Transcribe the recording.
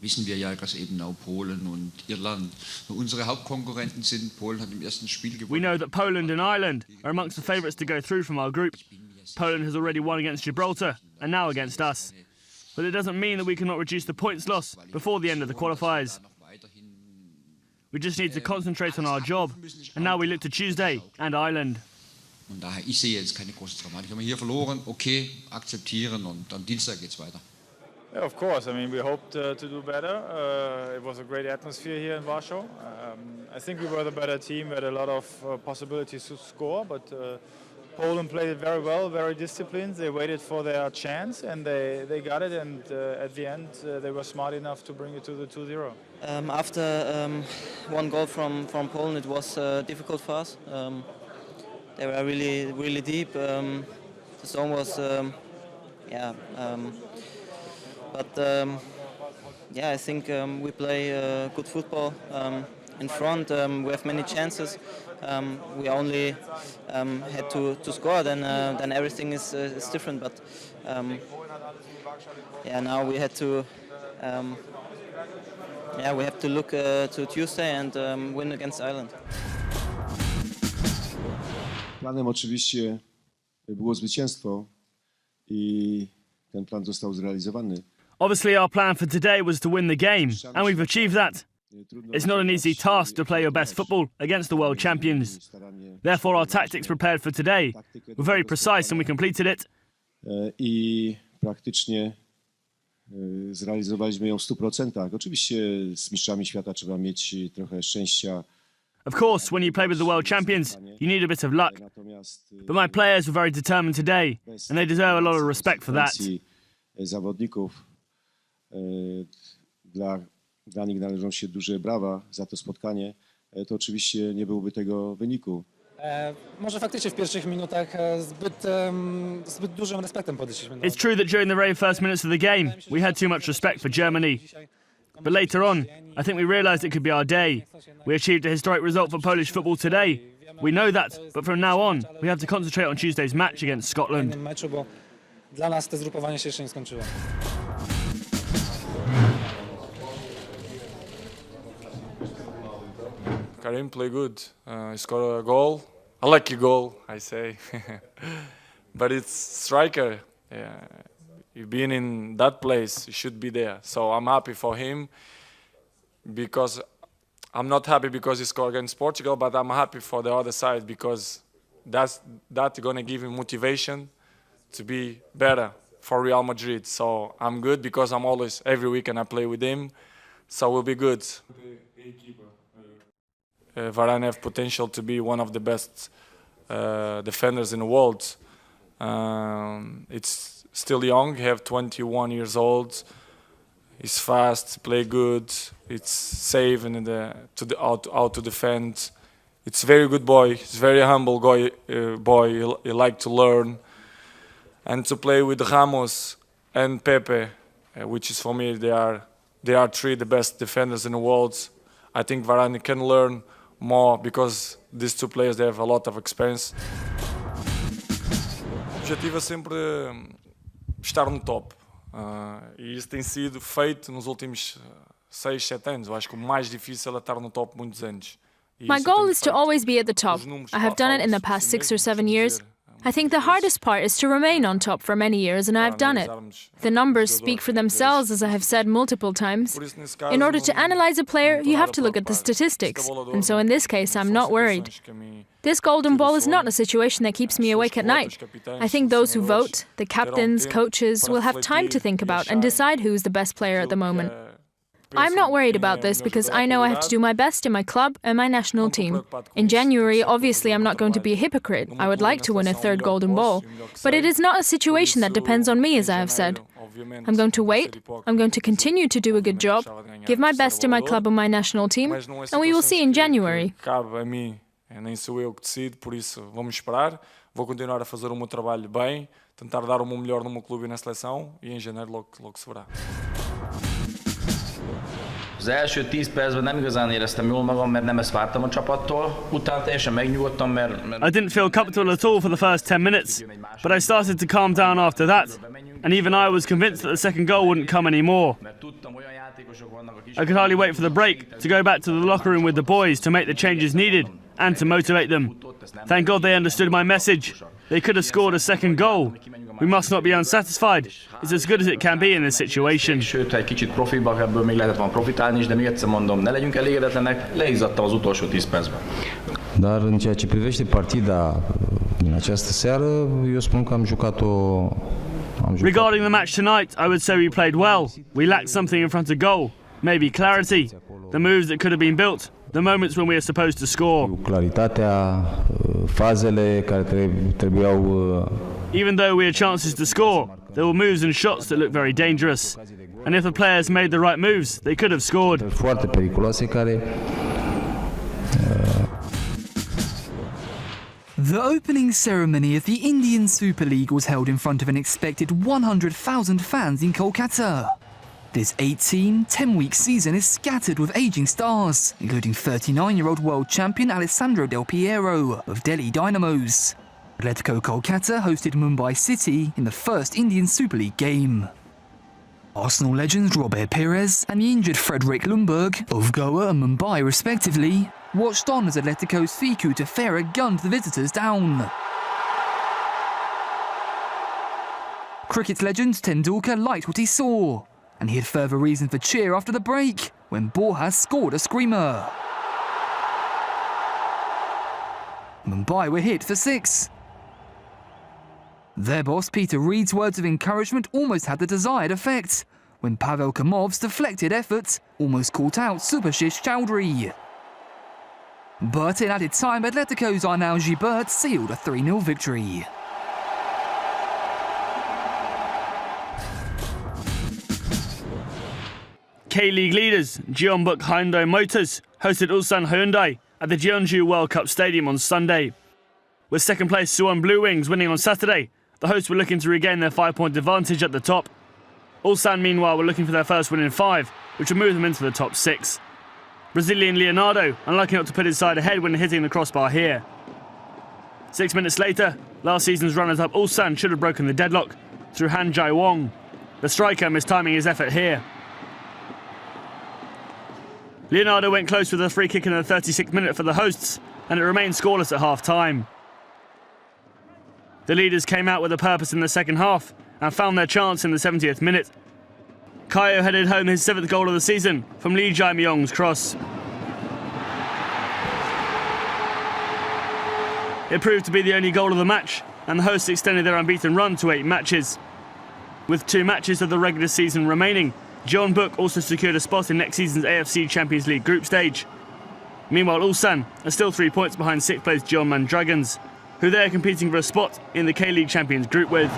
wissen wir ja, dass eben auch Polen und Irland unsere Hauptkonkurrenten sind. Polen hat im ersten Spiel gewonnen. We know that Poland and Ireland are amongst the favourites to go through from our group. Poland has already won against Gibraltar and now against us. But it doesn't mean that we cannot reduce the points loss before the end of the qualifiers. We just need to concentrate on our job, and now we look to Tuesday and Ireland. Und daher, ich sehe jetzt keine große Dramatik. Haben wir hier verloren, okay, akzeptieren und am Dienstag geht's weiter. Yeah, of course. I mean, we hoped to do better. It was a great atmosphere here in Warsaw. I think we were the better team. We had a lot of possibilities to score, but Poland played it very well, very disciplined. They waited for their chance and they got it. And at the end, they were smart enough to bring it to the 2-0. After one goal from Poland, it was difficult for us. They were really deep. The zone was, yeah, I think we play good football in front. We have many chances. We only had to score. Then everything is different. But yeah, now we had to. We have to look to Tuesday and win against Ireland. Planem oczywiście było zwycięstwo i ten plan został zrealizowany. Obviously, our plan for today was to win the game, and we've achieved that. It's not an easy task to play your best football against the world champions. Therefore, our tactics prepared for today were very precise and we completed it. I praktycznie zrealizowaliśmy ją w 100%. Oczywiście z mistrzami świata trzeba mieć trochę szczęścia. Of course, when you play with the world champions, you need a bit of luck. But my players were very determined today, and they deserve a lot of respect for that. Zawodników, dla nich należą się duże brawa za to spotkanie. To oczywiście nie byłoby tego wyniku. Może faktycznie w pierwszych minutach zbyt dużym respektem podeszliśmy. It's true that during the very first minutes of the game, we had too much respect for Germany. But later on, I think we realised it could be our day. We achieved a historic result for Polish football today. We know that, but from now on, we have to concentrate on Tuesday's match against Scotland. Bo dla nas to zgrupowanie się jeszcze nie skończyło. Karim played good. He scored a goal. A lucky goal, I say. But it's striker. Yeah. You've been in that place, you should be there. So I'm happy for him because I'm not happy because he scored against Portugal, but I'm happy for the other side because that's going to give him motivation to be better for Real Madrid. So I'm good because I'm always, every weekend I play with him, so we'll be good. Varane have potential to be one of the best defenders in the world. It's still young, have 21 years old. He's fast, play good. It's safe and out to defend. It's a very good boy. He's a very humble boy. He like to learn, and to play with Ramos and Pepe, which is for me they are three the best defenders in the world. I think Varane can learn more because these two players they have a lot of experience. O objetivo é sempre estar no top. E isso tem sido feito nos últimos 6, 7 anos. Eu acho que o mais difícil é estar no top muitos anos. My goal is to always be at the top. I have done it in the past 6 or 7 years. I think the hardest part is to remain on top for many years, and I have done it. The numbers speak for themselves, as I have said multiple times. In order to analyze a player, you have to look at the statistics, and so in this case, I'm not worried. This golden ball is not a situation that keeps me awake at night. I think those who vote, the captains, coaches, will have time to think about and decide who is the best player at the moment. I'm not worried about this because I know I have to do my best in my club and my national team. In January, obviously I'm not going to be a hypocrite. I would like to win a third golden ball. But it is not a situation that depends on me, as I have said. I'm going to wait, I'm going to continue to do a good job, give my best in my club and my national team, and we will see in January. Nem sou eu que decido, por isso vamos esperar. Vou continuar a fazer o meu trabalho bem, tentar dar o meu melhor no meu clube e na seleção, e em janeiro logo se verá. Az első 10 percben nem igazán éreztem jól magam, mert nem ezt vártam a csapattól. Utána teljesen megnyugodtam, mert I didn't feel comfortable at all for the first 10 minutes, but I started to calm down after that. and even I was convinced that the second goal wouldn't come anymore. I could hardly wait for the break to go back to the locker room with the boys to make the changes needed and to motivate them. Thank God they understood my message. They could have scored a second goal. We must not be unsatisfied. It's as good as it can be in this situation. Sőt, ha egy kicsit profibbak, ebből még lehetett volna profitálni is, de még egyszer mondom, ne legyünk elégedetlenek, leizzadtam az utolsó 10 percben. Dar în ceea ce privește partida din această seară, eu spun că am jucat-o. Regarding the match tonight, I would say we played well. We lacked something in front of goal, maybe clarity, the moves that could have been built, the moments when we are supposed to score. Claritatea, fazele care trebuiau. Even though we had chances to score, there were moves and shots that looked very dangerous. And if the players made the right moves, they could have scored. Foarte periculoase care. The opening ceremony of the Indian Super League was held in front of an expected 100,000 fans in Kolkata. This 10-week season is scattered with ageing stars, including 39-year-old world champion Alessandro Del Piero of Delhi Dynamos. Atletico Kolkata hosted Mumbai City in the first Indian Super League game. Arsenal legends Robert Pires and the injured Frederick Ljungberg of Goa and Mumbai respectively watched on as Atletico's Fiku Tefera gunned the visitors down. Cricket legend Tendulkar liked what he saw, and he had further reason for cheer after the break when Borja scored a screamer. Mumbai were hit for 6. Their boss Peter Reid's words of encouragement almost had the desired effect when Pavel Kamov's deflected effort almost caught out Subhashish Chowdhury. But in added time, Atletico's Arnaud Gibert sealed a 3-0 victory. K-League leaders Jeonbuk Hyundai Motors hosted Ulsan Hyundai at the Jeonju World Cup Stadium on Sunday. With second place Suwon Blue Wings winning on Saturday, the hosts were looking to regain their 5-point advantage at the top. Ulsan, meanwhile, were looking for their first win in 5, which would move them into the top 6. Brazilian Leonardo unlucky not to put his side ahead when hitting the crossbar here. 6 minutes later, last season's runners-up Ulsan should have broken the deadlock through Han Jae-wong. The striker mistiming his effort here. Leonardo went close with a free kick in the 36th minute for the hosts, and it remained scoreless at half-time. The leaders came out with a purpose in the second half and found their chance in the 70th minute. Kaio headed home his 7th goal of the season from Lee Jae-myung's cross. It proved to be the only goal of the match, and the hosts extended their unbeaten run to 8 matches. With 2 matches of the regular season remaining, Jeonbuk also secured a spot in next season's AFC Champions League group stage. Meanwhile, Ulsan are still 3 points behind 6th place Jeonman Dragons, who they are competing for a spot in the K-League Champions group with.